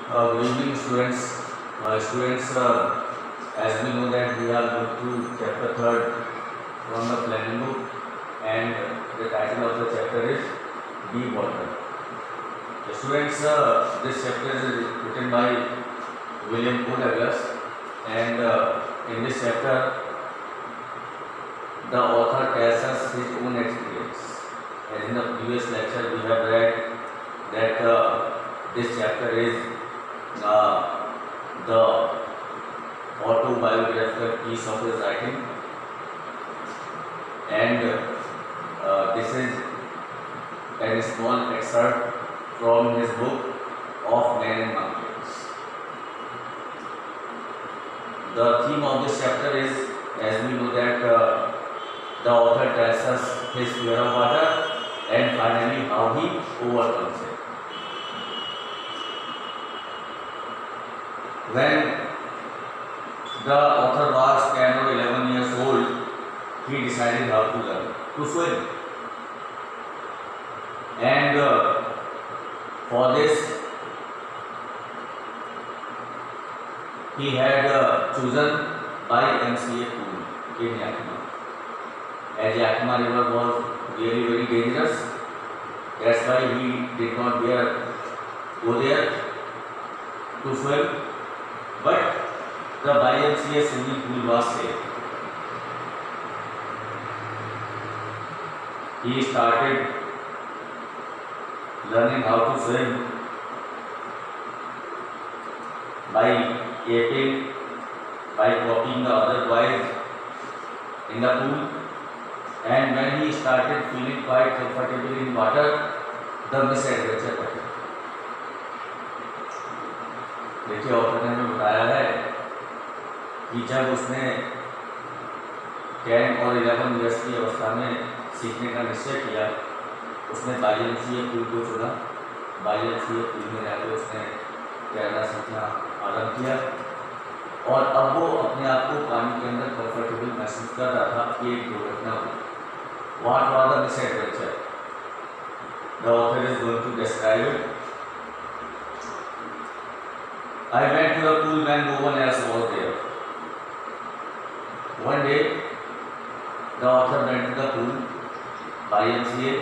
Good evening, students. As we know that we are going to chapter third from the planning book, and the title of the chapter is Deep Water. Students, this chapter is written by William O. Douglas, and in this chapter, the author tells us his own experience. As in the previous lecture, we have read that this chapter is the autobiographical piece of his writing, and this is a small excerpt from his book of Men and Mountains. The theme of this chapter is, as we know that the author tells us his fear of water and finally how he overcomes it. When the author was 10 or 11 years old, he decided how to learn to swim. And for this, he had chosen by MCA pool in Yakima. As Yakima river was really very dangerous, that's why he did not dare go there to swim. But the YMCA swimming pool was safe. He started learning how to swim by aping, by copying the other boys in the pool. And when he started feeling quite comfortable in water, the misadventure happened. देखिए, author ने हमें बताया है कि जब उसने 10 और 11 years की अवस्था में सीखने का निश्चय किया, उसने YMCA पूल को चुना। YMCA पूल में जाकर उसने तैरना सीखना आरंभ किया और अब वो अपने आप को पानी के अंदर कंफर्टेबल महसूस कर रहा था कि एक दुर्घटना हुई। What was the misadventure? The author is going to describe it. I went to the pool when no one else was there. One day, the author went to the pool, YMCA,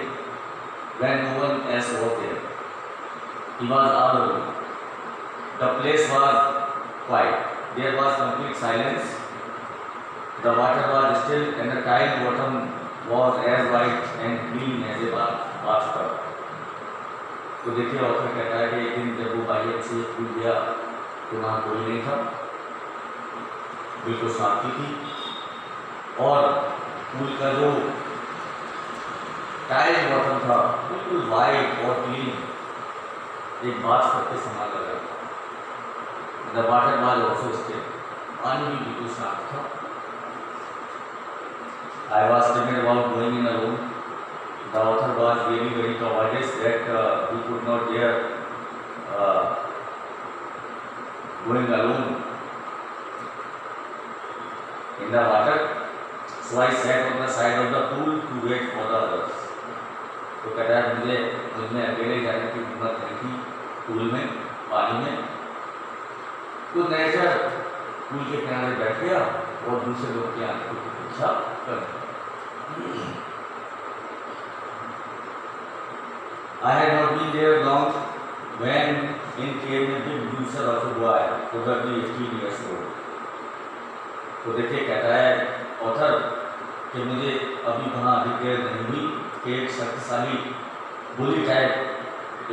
when no one else was there. He was all alone. The place was quiet. There was complete silence. The water was still, and the tile bottom was as white and clean as a bathtub. तो देखिए, author कहता है कि एक दिन जब वो YMCA pool गया तो वहाँ कोई नहीं था, बिल्कुल शांति थी और पूल का जो टाइल बॉटम था बिल्कुल वाइट और क्लीन, एक बाथटब के समान लग रहा था। The water was also still, पानी भी बिल्कुल शांत था। I was thinking about going in alone. The author was really very cowardice that he could not dare going alone in the water. So I sat on the side of the pool to wait for the others. तो कहता है मुझे अकेले जाने की हिम्मत नहीं थी पूल में, पानी में। तो नेचर पूल के किनारे बैठ गया और दूसरे लोग के आने की प्रतीक्षा कर। I had not been there long when in came a big producer of a boy, probably 18 years old. तो देखिए, कहता है ऑथर कि मुझे अभी वहाँ अभी देर नहीं हुई कि एक शक्तिशाली bully type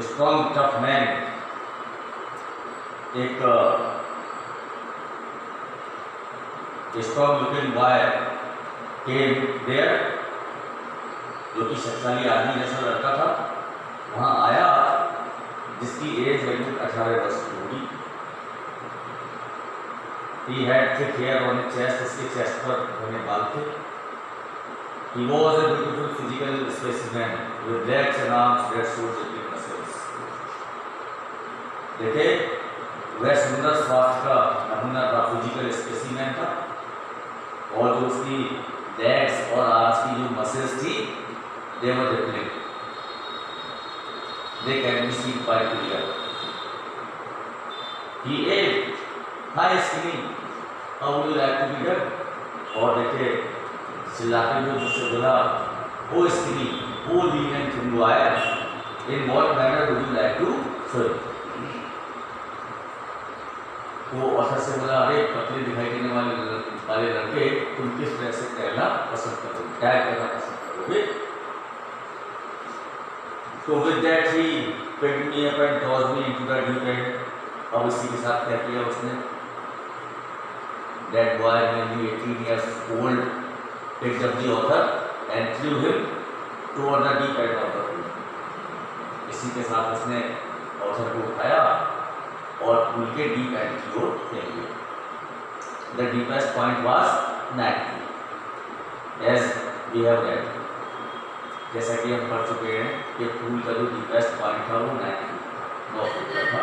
strong tough man, एक strong looking boy came there, जो कि शक्तिशाली आदमी जैसा लड़का था, वहाँ आया, जिसकी एज लगभग 18 वर्ष की होगी। He had thick hair on his chest, उसके चेस्ट पर घने बाल थे। He was a beautiful physical specimen with legs and arms that showed the muscles. देखे, वह सुंदर स्वास्थ्य का नमूना था, फिजिकल स्पेसिमेन था, और जो उसकी लेग्स और आर्म्स की जो मसल्स थी, they were rippling. They can be seen quite clear. he ate, hi skinny, how would you like to be done? और देखिए चिल्लाते हुए मुझसे बोला, oh skinny, oh lean and thin boy, in what manner would you like to serve? वो author से बोला, अरे पतले दिखाई देने वाले लड़के तुम किस तरह से तैरना पसंद करोगे, टैग करना पसंद करोगे? तो with that he picked me up and tossed me into the deep end. अब इसी के साथ क्या किया उसने? That boy nearly 18 years old picked up the author and threw him toward the deep end of the pool. इसी के साथ उसने ऑथर को उठाया और पूल के डीप एंड की ओर फेंक दिया. The deepest point was 9 feet, as we have read. जैसा कि हम पढ़ चुके हैं कि पूल का जो डीपेस्ट पॉइंट था वो 9 फीट का था.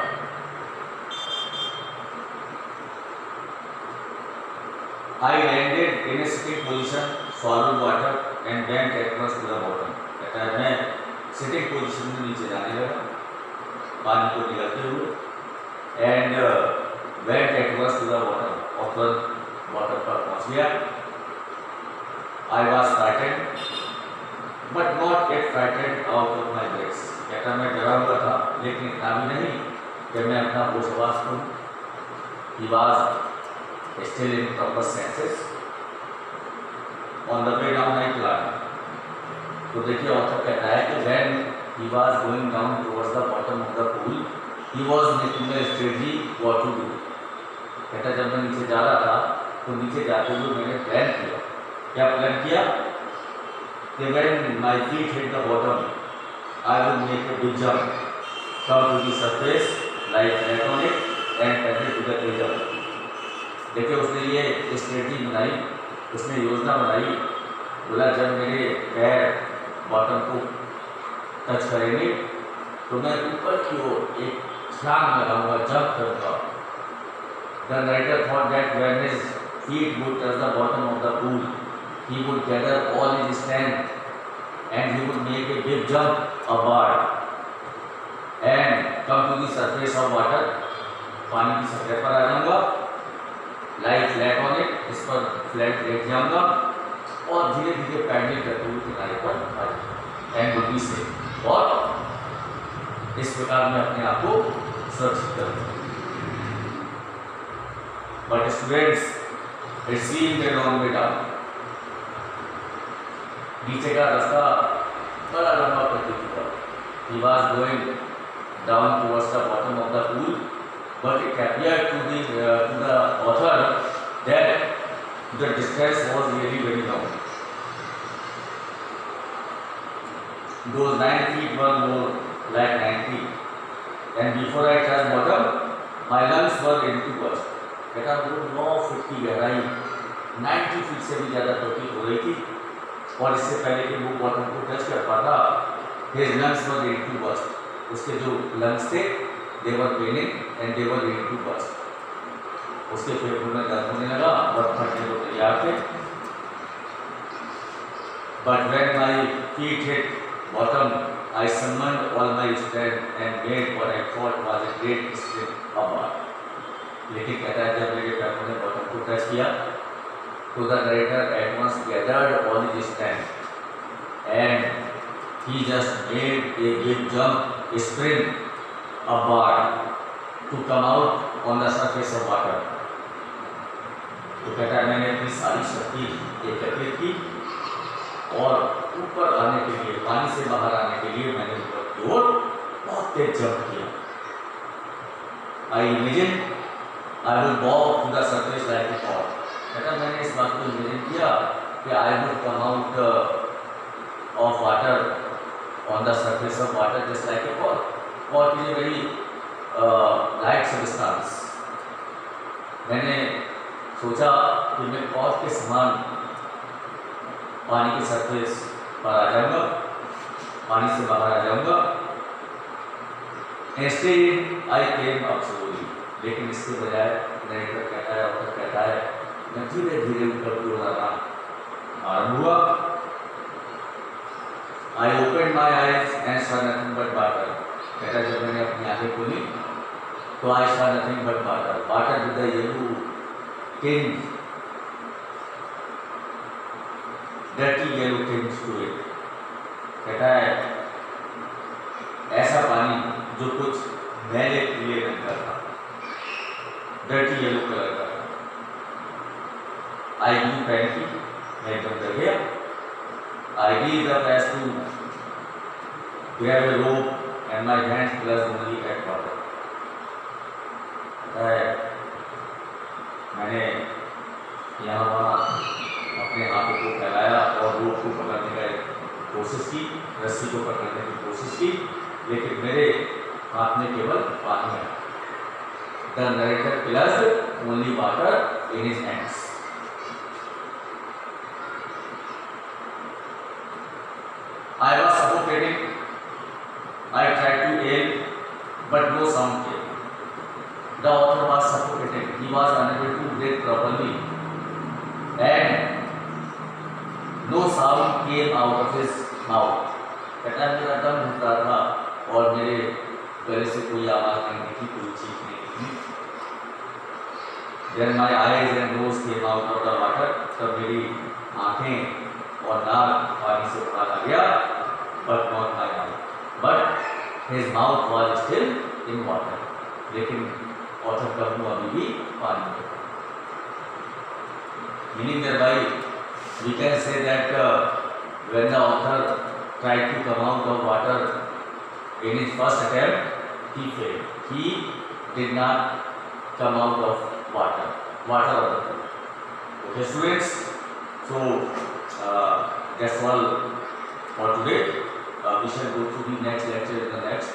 I landed in a sitting position, swallowed water and went across to the bottom. कहता है मैं सिटिंग पोजीशन में नीचे जाने लगा पानी को निगलते हुए and went across to the bottom. और तुरंत वाटर पर पहुंच गया. I was frightened but not yet frightened out of my wits. कहता मैं डरा हुआ था लेकिन इतना भी नहीं कि मैं अपना होश खो. He was still in proper senses. On the way down I climbed. तो देखिए ऑथर कहता है कि when he was going down towards the bottom of the pool, he was making a strategy what to do. कहता जब मैं नीचे जा रहा था तो नीचे जाते हुए मैंने प्लान किया. क्या प्लान किया? कि when my feet hit the bottom, I will make a big jump, come to the surface, lie flat on it, and paddle to the edge. देखिए उसने ये स्ट्रेटजी बनाई, उसने योजना बनाई. बोला जब मेरे पैर बॉटम को टच करेंगे तो मैं ऊपर की ओर एक छलांग लगाऊंगा, जंप करूंगा. The writer thought that when his feet would touch the bottom of the pool, he would gather all his strength and he would make a big jump upward and come to the surface of water. पानी की सतह पर आ जाऊंगा, लाई flat on it, इस पर flat late जाऊंगा और धीरे धीरे पैडल करते हुए किनारे पर आ जाऊंगा एंड बुद्धि से. और इस प्रकार मैं अपने आप को सुरक्षित करूंगा. But students, it seemed a long way down. नीचे का रास्ता बड़ा लंबा प्रतीत हुआ. He was going down towards the bottom of the pool, but it appeared to the author that the distance was really very long. Those 9 feet were more like 90, and before I touched bottom, my lungs were ready to burst. कहता वो 9 feet की गहराई 90 feet से भी ज़्यादा प्रतीत हो रही थी और इससे पहले कि वो बॉटम को टच कर पाता, his lungs were ready to burst. उसके जो लंग्स थे they were paining and they were ready to burst. उसके फेफड़ों में दर्द होने लगा और फटने को तैयार थे. But when my feet hit bottom, I summoned all my strength and made what I thought was a great sprint upward. लेकिन कहता है जब मेरे पैरों ने बॉटम को टच किया तो the writer at once gathered all his strength and he just made a big jump, a sprint upward to come out on the surface of water. तो कहता है मैंने अपनी सारी शक्ति एकत्रित की और ऊपर आने के लिए, पानी से बाहर आने के लिए मैंने ऊपर की ओर बहुत तेज जंप किया. I imagine I will bob to the surface like a pot. कहता मैंने इस बात को इमेजिन किया कि I would come out of water on the surface of water just like a pot. Pot is a very light substance. मैंने सोचा कि मैं पॉट के समान पानी के सरफेस पर आ जाऊंगा, पानी से बाहर आ जाऊंगा. Instead I came up slowly. लेकिन इसके बजाय नरेटर कहता है, ऑथर कहता है मैं धीरे धीरे ऊपर की ओर आना आरंभ हुआ. I opened my eyes and saw nothing but water. कहता जब मैंने अपनी आंखें खोली तो I saw nothing but water. Water with the yellow tinge, dirty yellow tinge to it. कहता है ऐसा पानी जो कुछ मैले पीले रंग का था, डर्टी येलो कलर का था। आई ब्लू पैंटी, मैं एकदम डर गया। I rise up as to grab a rope and my hands clutched only at water. मैंने यहाँ वहाँ अपने हाथों को फैलाया और रोप को पकड़ने की कोशिश की, रस्सी को पकड़ने की कोशिश की, लेकिन मेरे हाथ में केवल पानी आया। The narrator clutched only water in his hands. I was suffocating. I tried to yell, but no sound came. The author was suffocated. He was unable to breathe properly, and no sound came out of his mouth. कहता है मेरा दम घुट रहा था और मेरे गले से कोई आवाज नहीं निकली, कोई चीख नहीं निकली। Then my eyes and nose came out of the water. तब मेरी आँखें और नाक पानी से बाहर आ गया, but not my mouth. But his mouth was still in water. लेकिन ऑथर का मुंह अभी भी पानी में था। Meaning thereby we can say that when the author tried to come out of water in his first attempt, he failed. He did not come out of water. Water of the pool. Okay, students. So that's all for today. We shall go to the next lecture in the next